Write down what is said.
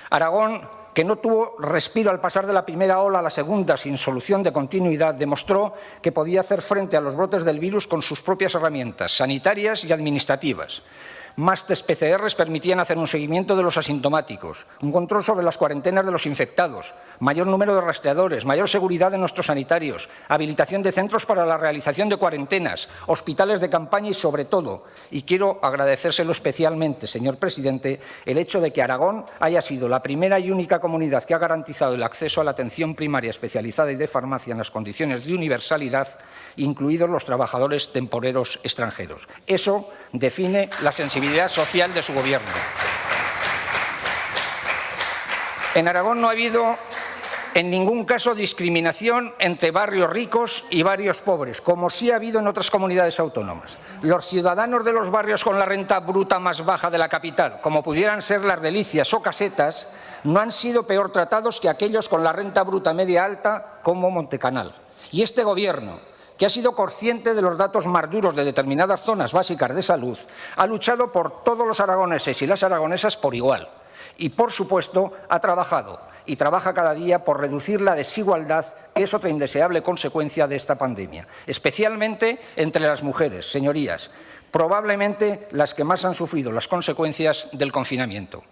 Aragón, que no tuvo respiro al pasar de la primera ola a la segunda sin solución de continuidad, demostró que podía hacer frente a los brotes del virus con sus propias herramientas sanitarias y administrativas. Más test PCR permitían hacer un seguimiento de los asintomáticos, un control sobre las cuarentenas de los infectados, mayor número de rastreadores, mayor seguridad de nuestros sanitarios, habilitación de centros para la realización de cuarentenas, hospitales de campaña y, sobre todo, y quiero agradecérselo especialmente, señor presidente, el hecho de que Aragón haya sido la primera y única comunidad que ha garantizado el acceso a la atención primaria especializada y de farmacia en las condiciones de universalidad, incluidos los trabajadores temporeros extranjeros. Eso define la sensibilidad social de su Gobierno. En Aragón no ha habido en ningún caso discriminación entre barrios ricos y barrios pobres, como sí ha habido en otras comunidades autónomas. Los ciudadanos de los barrios con la renta bruta más baja de la capital, como pudieran ser Las Delicias o Casetas, no han sido peor tratados que aquellos con la renta bruta media alta, como Montecanal. Y este Gobierno, que ha sido consciente de los datos más duros de determinadas zonas básicas de salud, ha luchado por todos los aragoneses y las aragonesas por igual. Y, por supuesto, ha trabajado y trabaja cada día por reducir la desigualdad, que es otra indeseable consecuencia de esta pandemia, especialmente entre las mujeres, señorías, probablemente las que más han sufrido las consecuencias del confinamiento.